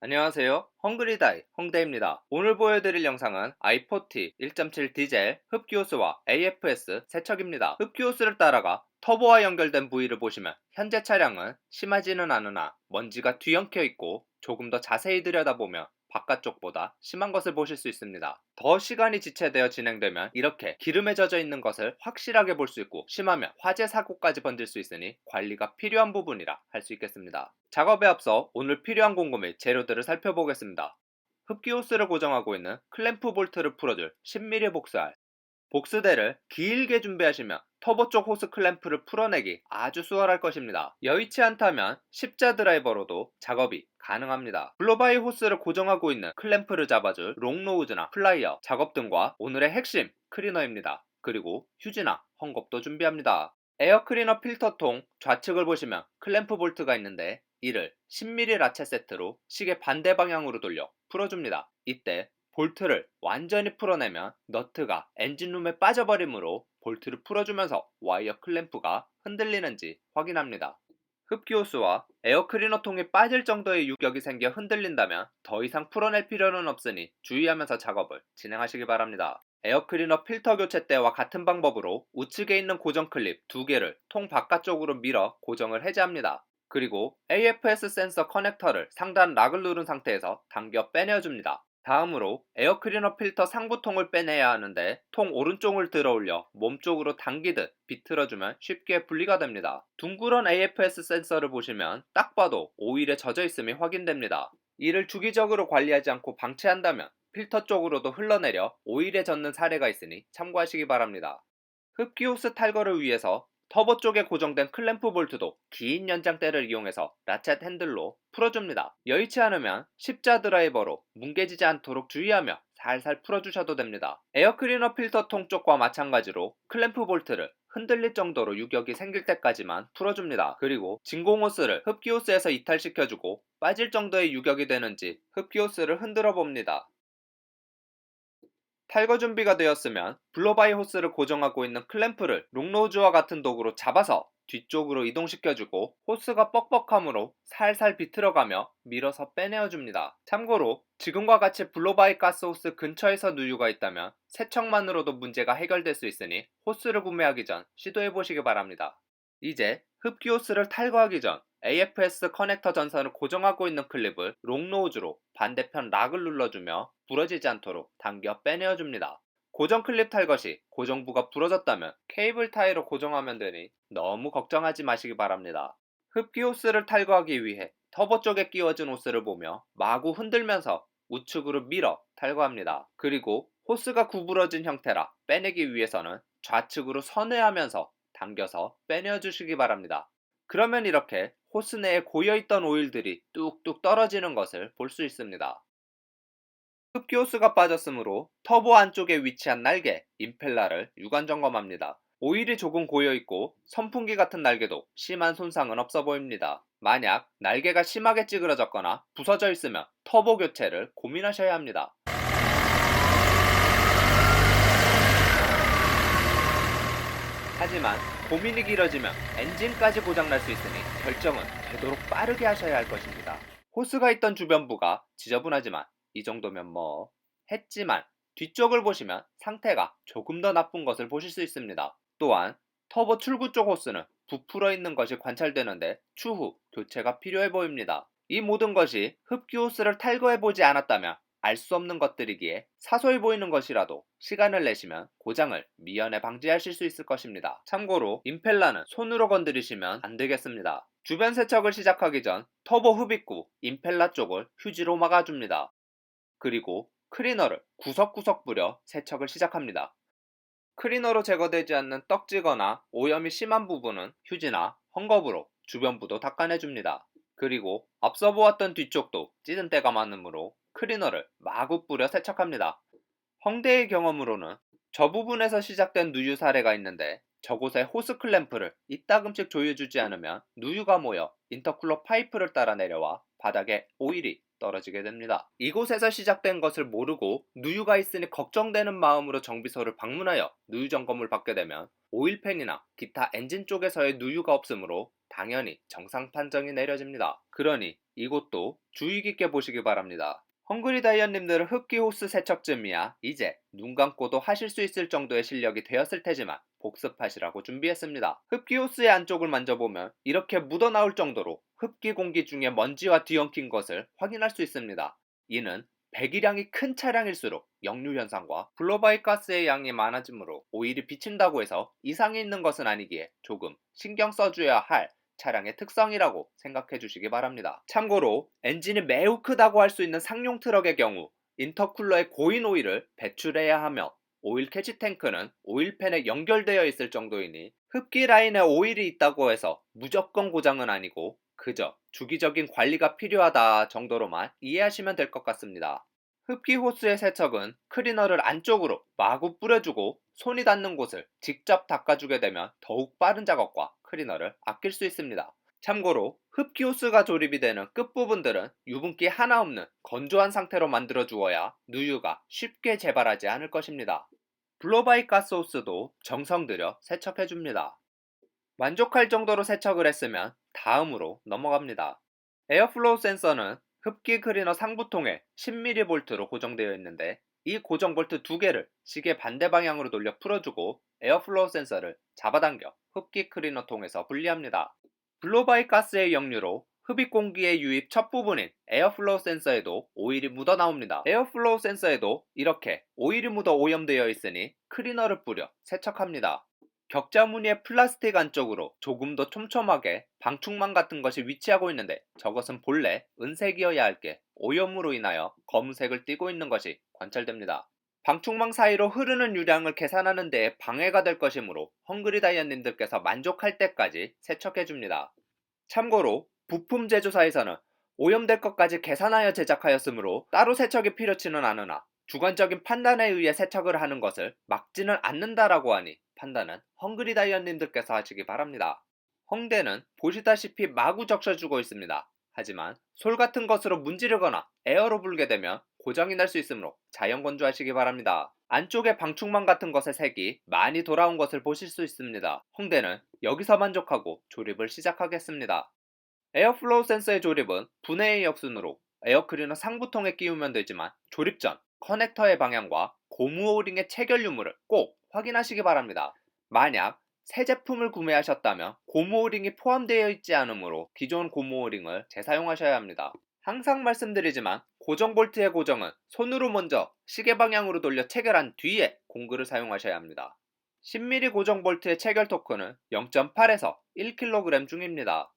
안녕하세요. 헝그리다이 홍대입니다. 오늘 보여드릴 영상은 i40 1.7 디젤 흡기호스와 AFS 세척입니다. 흡기호스를 따라가 터보와 연결된 부위를 보시면 현재 차량은 심하지는 않으나 먼지가 뒤엉켜 있고 조금 더 자세히 들여다보면 바깥쪽보다 심한 것을 보실 수 있습니다. 더 시간이 지체되어 진행되면 이렇게 기름에 젖어 있는 것을 확실하게 볼 수 있고, 심하면 화재 사고까지 번질 수 있으니 관리가 필요한 부분이라 할 수 있겠습니다. 작업에 앞서 오늘 필요한 공구 및 재료들을 살펴보겠습니다. 흡기호스를 고정하고 있는 클램프 볼트를 풀어줄 10mm 복스알, 복스대를 길게 준비하시면 터보 쪽 호스 클램프를 풀어내기 아주 수월할 것입니다. 여의치 않다면 십자 드라이버로도 작업이 가능합니다. 블로바이 호스를 고정하고 있는 클램프를 잡아줄 롱노우즈나 플라이어, 작업 등과 오늘의 핵심 클리너입니다. 그리고 휴지나 헝겊도 준비합니다. 에어 클리너 필터통 좌측을 보시면 클램프 볼트가 있는데, 이를 10mm 라쳇 세트로 시계 반대 방향으로 돌려 풀어줍니다. 이때 볼트를 완전히 풀어내면 너트가 엔진룸에 빠져버리므로 볼트를 풀어주면서 와이어 클램프가 흔들리는지 확인합니다. 흡기호스와 에어클리너 통이 빠질 정도의 유격이 생겨 흔들린다면 더 이상 풀어낼 필요는 없으니 주의하면서 작업을 진행하시기 바랍니다. 에어클리너 필터 교체 때와 같은 방법으로 우측에 있는 고정 클립 2개를 통 바깥쪽으로 밀어 고정을 해제합니다. 그리고 AFS 센서 커넥터를 상단 락을 누른 상태에서 당겨 빼내줍니다. 다음으로 에어클리너 필터 상부통을 빼내야 하는데, 통 오른쪽을 들어올려 몸쪽으로 당기듯 비틀어주면 쉽게 분리가 됩니다. 둥그런 AFS 센서를 보시면 딱 봐도 오일에 젖어 있음이 확인됩니다. 이를 주기적으로 관리하지 않고 방치한다면 필터 쪽으로도 흘러내려 오일에 젖는 사례가 있으니 참고하시기 바랍니다. 흡기호스 탈거를 위해서 터보 쪽에 고정된 클램프 볼트도 긴 연장대를 이용해서 라쳇 핸들로 풀어줍니다. 여의치 않으면 십자 드라이버로 뭉개지지 않도록 주의하며 살살 풀어주셔도 됩니다. 에어클리너 필터 통 쪽과 마찬가지로 클램프 볼트를 흔들릴 정도로 유격이 생길 때까지만 풀어줍니다. 그리고 진공호스를 흡기호스에서 이탈시켜주고 빠질 정도의 유격이 되는지 흡기호스를 흔들어 봅니다. 탈거 준비가 되었으면 블로바이 호스를 고정하고 있는 클램프를 롱노즈와 같은 도구로 잡아서 뒤쪽으로 이동시켜주고, 호스가 뻑뻑하므로 살살 비틀어가며 밀어서 빼내어줍니다. 참고로 지금과 같이 블로바이 가스호스 근처에서 누유가 있다면 세척만으로도 문제가 해결될 수 있으니 호스를 구매하기 전 시도해보시기 바랍니다. 이제 흡기호스를 탈거하기 전 AFS 커넥터 전선을 고정하고 있는 클립을 롱노즈로 반대편 락을 눌러주며 부러지지 않도록 당겨 빼내어줍니다. 고정 클립 탈거 시 고정부가 부러졌다면 케이블 타이로 고정하면 되니 너무 걱정하지 마시기 바랍니다. 흡기 호스를 탈거하기 위해 터보 쪽에 끼워진 호스를 보며 마구 흔들면서 우측으로 밀어 탈거합니다. 그리고 호스가 구부러진 형태라 빼내기 위해서는 좌측으로 선회하면서 당겨서 빼내어 주시기 바랍니다. 그러면 이렇게 호스 내에 고여있던 오일들이 뚝뚝 떨어지는 것을 볼 수 있습니다. 흡기호스가 빠졌으므로 터보 안쪽에 위치한 날개, 임펠라를 유관 점검합니다. 오일이 조금 고여있고 선풍기 같은 날개도 심한 손상은 없어 보입니다. 만약 날개가 심하게 찌그러졌거나 부서져 있으면 터보 교체를 고민하셔야 합니다. 하지만 고민이 길어지면 엔진까지 고장날 수 있으니 결정은 되도록 빠르게 하셔야 할 것입니다. 호스가 있던 주변부가 지저분하지만 이 정도면 뭐 했지만, 뒤쪽을 보시면 상태가 조금 더 나쁜 것을 보실 수 있습니다. 또한 터보 출구 쪽 호스는 부풀어 있는 것이 관찰되는데 추후 교체가 필요해 보입니다. 이 모든 것이 흡기 호스를 탈거해 보지 않았다면 알 수 없는 것들이기에 사소해 보이는 것이라도 시간을 내시면 고장을 미연에 방지하실 수 있을 것입니다. 참고로 임펠러는 손으로 건드리시면 안 되겠습니다. 주변 세척을 시작하기 전 터보 흡입구 임펠러 쪽을 휴지로 막아줍니다. 그리고 클리너를 구석구석 뿌려 세척을 시작합니다. 클리너로 제거되지 않는 떡지거나 오염이 심한 부분은 휴지나 헝겊으로 주변부도 닦아내줍니다. 그리고 앞서 보았던 뒤쪽도 찌든 때가 많으므로 클리너를 마구 뿌려 세척합니다. 헝대의 경험으로는 저 부분에서 시작된 누유 사례가 있는데, 저곳에 호스 클램프를 이따금씩 조여주지 않으면 누유가 모여 인터쿨러 파이프를 따라 내려와 바닥에 오일이 떨어지게 됩니다. 이곳에서 시작된 것을 모르고 누유가 있으니 걱정되는 마음으로 정비소를 방문하여 누유 점검을 받게 되면 오일팬이나 기타 엔진 쪽에서의 누유가 없으므로 당연히 정상 판정이 내려집니다. 그러니 이것도 주의 깊게 보시기 바랍니다. 헝그리 다이언님들은 흡기 호스 세척쯤이야 이제 눈 감고도 하실 수 있을 정도의 실력이 되었을 테지만 복습하시라고 준비했습니다. 흡기 호스의 안쪽을 만져보면 이렇게 묻어나올 정도로 흡기 공기 중에 먼지와 뒤엉킨 것을 확인할 수 있습니다. 이는 배기량이 큰 차량일수록 역류 현상과 블로바이 가스의 양이 많아지므로 오일이 비친다고 해서 이상이 있는 것은 아니기에 조금 신경 써줘야 할 차량의 특성이라고 생각해 주시기 바랍니다. 참고로 엔진이 매우 크다고 할 수 있는 상용 트럭의 경우 인터쿨러에 고인 오일을 배출해야 하며 오일 캐치 탱크는 오일팬에 연결되어 있을 정도이니 흡기 라인에 오일이 있다고 해서 무조건 고장은 아니고 그저 주기적인 관리가 필요하다 정도로만 이해하시면 될 것 같습니다. 흡기 호스의 세척은 클리너를 안쪽으로 마구 뿌려주고 손이 닿는 곳을 직접 닦아주게 되면 더욱 빠른 작업과 클리너를 아낄 수 있습니다. 참고로 흡기 호스가 조립이 되는 끝부분들은 유분기 하나 없는 건조한 상태로 만들어 주어야 누유가 쉽게 재발하지 않을 것입니다. 블로바이 가스 호스도 정성 들여 세척해줍니다. 만족할 정도로 세척을 했으면 다음으로 넘어갑니다. 에어플로우 센서는 흡기 클리너 상부통에 10mV로 고정되어 있는데 이 고정 볼트 두 개를 시계 반대 방향으로 돌려 풀어주고 에어플로우 센서를 잡아당겨 흡기 클리너 통에서 분리합니다. 블로바이 가스의 역류로 흡입 공기의 유입 첫 부분인 에어플로우 센서에도 오일이 묻어 나옵니다. 에어플로우 센서에도 이렇게 오일이 묻어 오염되어 있으니 클리너를 뿌려 세척합니다. 격자 무늬의 플라스틱 안쪽으로 조금 더 촘촘하게 방충망 같은 것이 위치하고 있는데 저것은 본래 은색이어야 할 게 오염으로 인하여 검은색을 띠고 있는 것이 관찰됩니다. 방충망 사이로 흐르는 유량을 계산하는 데에 방해가 될 것이므로 헝그리 다이언님들께서 만족할 때까지 세척해줍니다. 참고로 부품 제조사에서는 오염될 것까지 계산하여 제작하였으므로 따로 세척이 필요치는 않으나 주관적인 판단에 의해 세척을 하는 것을 막지는 않는다라고 하니 판단은 헝그리 다이언님들께서 하시기 바랍니다. 헝대는 보시다시피 마구 적셔주고 있습니다. 하지만 솔 같은 것으로 문지르거나 에어로 불게 되면 고장이 날 수 있으므로 자연 건조하시기 바랍니다. 안쪽에 방충망 같은 것의 색이 많이 돌아온 것을 보실 수 있습니다. 헝대는 여기서 만족하고 조립을 시작하겠습니다. 에어플로우 센서의 조립은 분해 A 역순으로 에어클리너 상부통에 끼우면 되지만 조립 전 커넥터의 방향과 고무 오링의 체결 유무를 꼭 확인하시기 바랍니다. 만약 새 제품을 구매하셨다면 고무 오링이 포함되어 있지 않으므로 기존 고무 오링을 재사용하셔야 합니다. 항상 말씀드리지만 고정 볼트의 고정은 손으로 먼저 시계 방향으로 돌려 체결한 뒤에 공구를 사용하셔야 합니다. 10mm 고정 볼트의 체결 토크는 0.8에서 1kg 중입니다.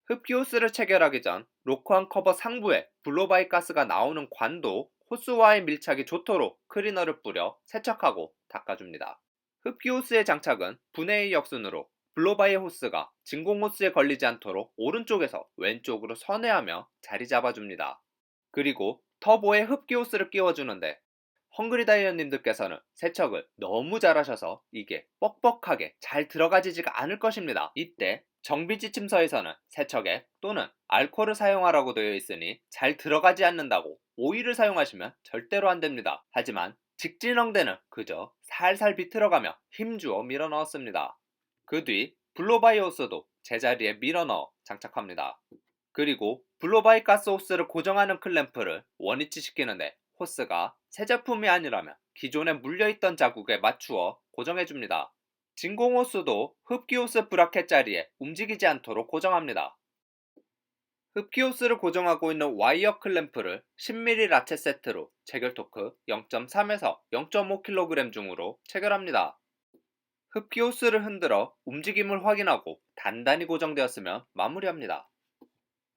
흡기 호스를 체결하기 전 로커한 커버 상부에 블로바이 가스가 나오는 관도 호스와의 밀착이 좋도록 클리너를 뿌려 세척하고 닦아줍니다. 흡기 호스의 장착은 분해 A 역순으로 블로바이 호스가 진공 호스에 걸리지 않도록 오른쪽에서 왼쪽으로 선회하며 자리 잡아줍니다. 그리고 터보에 흡기 호스를 끼워주는데 헝그리 다이언님들께서는 세척을 너무 잘하셔서 이게 뻑뻑하게 잘 들어가지지가 않을 것입니다. 이때 정비지침서에서는 세척액 또는 알코올을 사용하라고 되어 있으니 잘 들어가지 않는다고 오일을 사용하시면 절대로 안됩니다. 하지만 직진헝대는 그저 살살 비틀어가며 힘주어 밀어넣었습니다. 그 뒤 블로바이 호스도 제자리에 밀어넣어 장착합니다. 그리고 블로바이 가스 호스를 고정하는 클램프를 원위치시키는데 호스가 새 제품이 아니라면 기존에 물려있던 자국에 맞추어 고정해줍니다. 진공 호스도 흡기 호스 브라켓 자리에 움직이지 않도록 고정합니다. 흡기 호스를 고정하고 있는 와이어 클램프를 10mm 라체 세트로 체결 토크 0.3에서 0.5kg 중으로 체결합니다. 흡기 호스를 흔들어 움직임을 확인하고 단단히 고정되었으면 마무리합니다.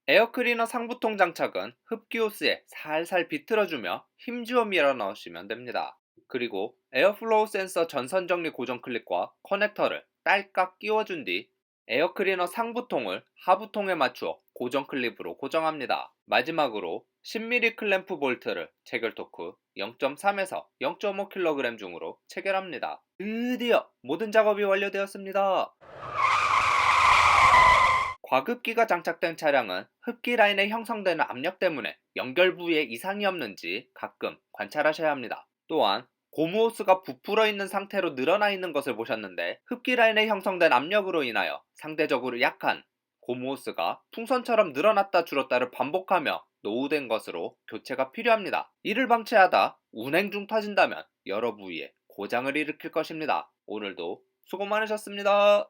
에어클리너 상부통 장착은 흡기 호스에 살살 비틀어주며 힘주어 밀어 넣으시면 됩니다. 그리고 에어플로우 센서 전선 정리 고정 클립과 커넥터를 딸깍 끼워준 뒤 에어클리너 상부통을 하부통에 맞추어 고정 클립으로 고정합니다. 마지막으로 10mm 클램프 볼트를 체결 토크 0.3에서 0.5kg 중으로 체결합니다. 드디어 모든 작업이 완료되었습니다. 과급기가 장착된 차량은 흡기 라인에 형성되는 압력 때문에 연결 부위에 이상이 없는지 가끔 관찰하셔야 합니다. 또한 고무 호스가 부풀어 있는 상태로 늘어나 있는 것을 보셨는데 흡기 라인에 형성된 압력으로 인하여 상대적으로 약한 고무호스가 풍선처럼 늘어났다 줄었다를 반복하며 노후된 것으로 교체가 필요합니다. 이를 방치하다 운행 중 터진다면 여러 부위에 고장을 일으킬 것입니다. 오늘도 수고 많으셨습니다.